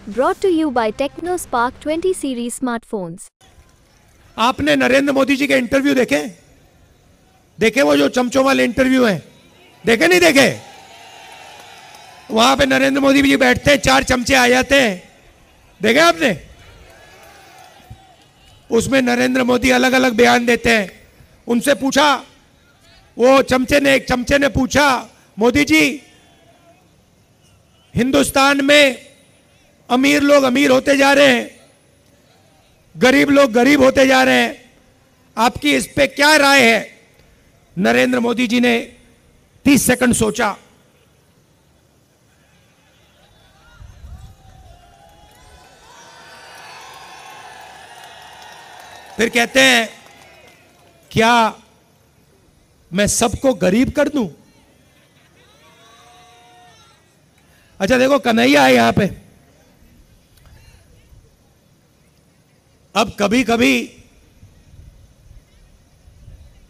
Brought to you by TechnoSpark 20 series smartphones. आपने नरेंद्र मोदी जी के interview देखे? देखे वो जो चमचों वाले इंटरव्यू हैं? देखे नहीं देखे? वहां पे नरेंद्र मोदी जी बैठते हैं, 4 चमचे आ जाते हैं, देखे आपने? उसमें नरेंद्र मोदी अलग अलग बयान देते हैं। उनसे पूछा, वो एक चमचे ने पूछा, मोदी जी हिंदुस्तान में अमीर लोग अमीर होते जा रहे हैं, गरीब लोग गरीब होते जा रहे हैं, आपकी इस पे क्या राय है? नरेंद्र मोदी जी ने 30 सेकंड सोचा, फिर कहते हैं, क्या मैं सबको गरीब कर दूं? अच्छा देखो, कन्हैया है यहां पे। अब कभी कभी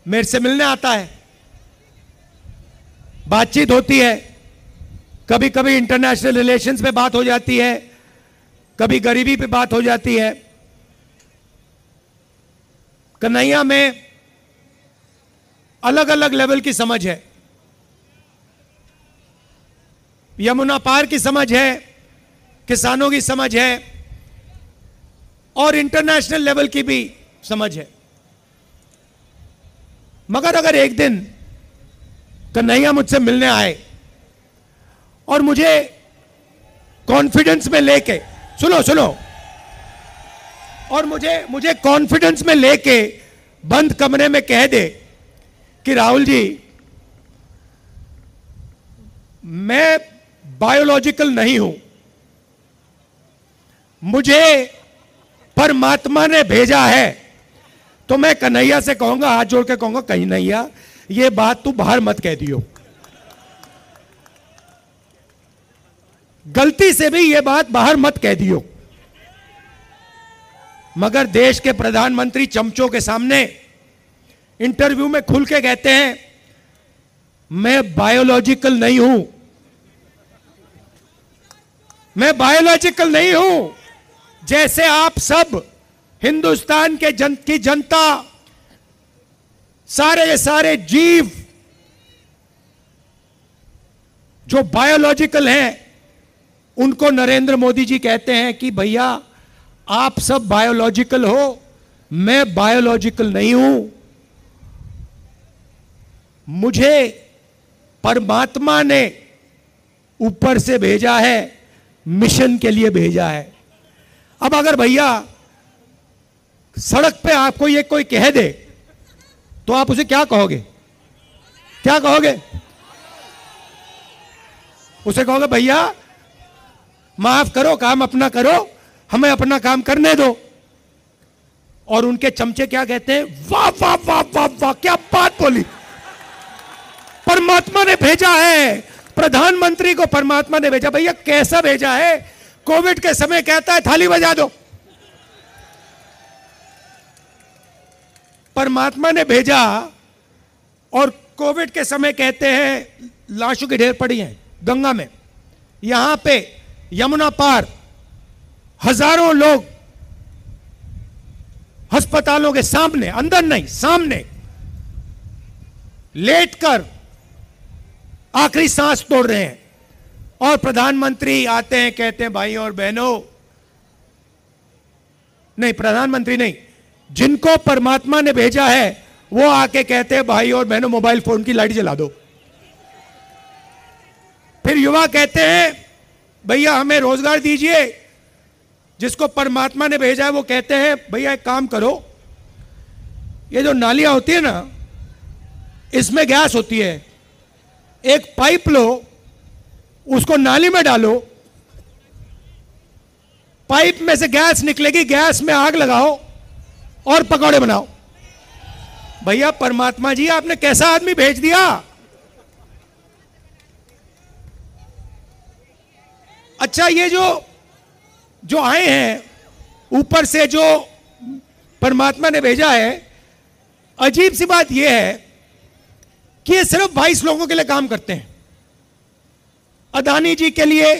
मेरे से मिलने आता है, बातचीत होती है, कभी कभी इंटरनेशनल रिलेशंस पे बात हो जाती है, कभी गरीबी पे बात हो जाती है। कन्हैया में अलग अलग लेवल की समझ है, यमुना पार की समझ है, किसानों की समझ है और इंटरनेशनल लेवल की भी समझ है। मगर अगर एक दिन कन्हैया मुझसे मिलने आए और मुझे कॉन्फिडेंस में लेके, सुनो, और मुझे कॉन्फिडेंस में लेके बंद कमरे में कह दे कि राहुल जी, मैं बायोलॉजिकल नहीं हूं, मुझे परमात्मा ने भेजा है, तो मैं कन्हैया से कहूंगा, हाथ जोड़ के कहूंगा, कन्हैया ये बात तू बाहर मत कह दियो, गलती से भी ये बात बाहर मत कह दियो। मगर देश के प्रधानमंत्री चमचों के सामने इंटरव्यू में खुल के कहते हैं, मैं बायोलॉजिकल नहीं हूं, मैं बायोलॉजिकल नहीं हूं। जैसे आप सब हिंदुस्तान के की जनता, सारे के सारे जीव जो बायोलॉजिकल हैं, उनको नरेंद्र मोदी जी कहते हैं कि भैया आप सब बायोलॉजिकल हो, मैं बायोलॉजिकल नहीं हूं, मुझे परमात्मा ने ऊपर से भेजा है, मिशन के लिए भेजा है। अब अगर भैया सड़क पे आपको ये कोई कह दे तो आप उसे क्या कहोगे? क्या कहोगे? उसे कहोगे भैया माफ करो, काम अपना करो, हमें अपना काम करने दो। और उनके चमचे क्या कहते हैं? वाह वाह वाह वाह वाह, क्या बात बोली, परमात्मा ने भेजा है, प्रधानमंत्री को परमात्मा ने भेजा। भैया कैसा भेजा है? कोविड के समय कहता है थाली बजा दो, परमात्मा ने भेजा, और कोविड के समय कहते हैं लाशों की ढेर पड़ी हैं गंगा में। यहां पे यमुना पार हजारों लोग अस्पतालों के सामने, अंदर नहीं सामने, लेटकर आखिरी सांस तोड़ रहे हैं, और प्रधानमंत्री आते हैं, कहते हैं भाइयों और बहनों, नहीं प्रधानमंत्री नहीं, जिनको परमात्मा ने भेजा है वो आके कहते हैं भाई और बहनों मोबाइल फोन की लाइट जला दो। फिर युवा कहते हैं भैया हमें रोजगार दीजिए। जिसको परमात्मा ने भेजा है वो कहते हैं भैया एक काम करो, ये जो नालियां होती है ना, इसमें गैस होती है, एक पाइप लो, उसको नाली में डालो, पाइप में से गैस निकलेगी, गैस में आग लगाओ और पकौड़े बनाओ। भैया परमात्मा जी आपने कैसा आदमी भेज दिया? अच्छा ये जो आए हैं ऊपर से, जो परमात्मा ने भेजा है, अजीब सी बात यह है कि ये सिर्फ 22 लोगों के लिए काम करते हैं। अदानी जी के लिए,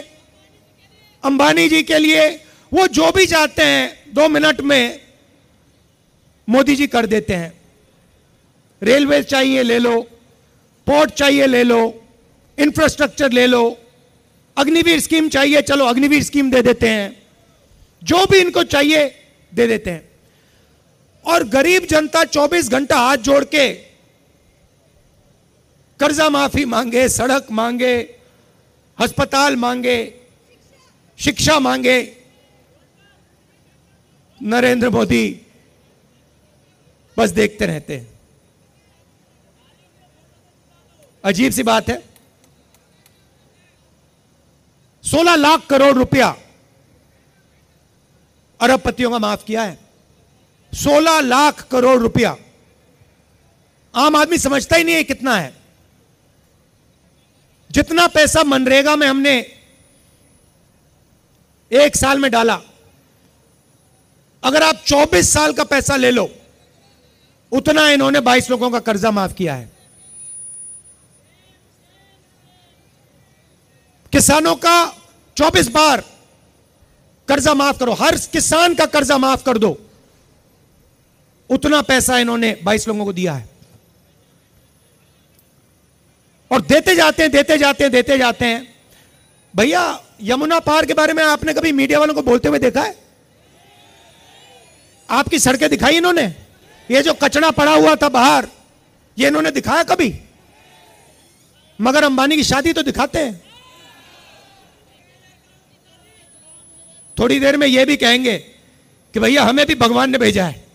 अंबानी जी के लिए वो जो भी चाहते हैं 2 मिनट में मोदी जी कर देते हैं। रेलवे चाहिए ले लो, पोर्ट चाहिए ले लो, इंफ्रास्ट्रक्चर ले लो, अग्निवीर स्कीम चाहिए, चलो अग्निवीर स्कीम दे देते हैं, जो भी इनको चाहिए दे देते हैं। और गरीब जनता 24 घंटा हाथ जोड़ के कर्जा माफी मांगे, सड़क मांगे, अस्पताल मांगे, शिक्षा मांगे, नरेंद्र मोदी बस देखते रहते हैं। अजीब सी बात है, 16 लाख करोड़ रुपया अरबपतियों का माफ किया है। 16 लाख करोड़ रुपया आम आदमी समझता ही नहीं है कितना है। जितना पैसा मनरेगा में हमने 1 साल में डाला, अगर आप 24 साल का पैसा ले लो, उतना इन्होंने 22 लोगों का कर्जा माफ किया है। किसानों का 24 बार कर्जा माफ करो, हर किसान का कर्जा माफ कर दो, उतना पैसा इन्होंने 22 लोगों को दिया है। और देते जाते हैं, देते जाते हैं, देते जाते हैं। भैया यमुना पार के बारे में आपने कभी मीडिया वालों को बोलते हुए देखा है? आपकी सड़कें दिखाई इन्होंने? ये जो कचरा पड़ा हुआ था बाहर, ये इन्होंने दिखाया कभी? मगर अंबानी की शादी तो दिखाते हैं। थोड़ी देर में ये भी कहेंगे कि भैया हमें भी भगवान ने भेजा है।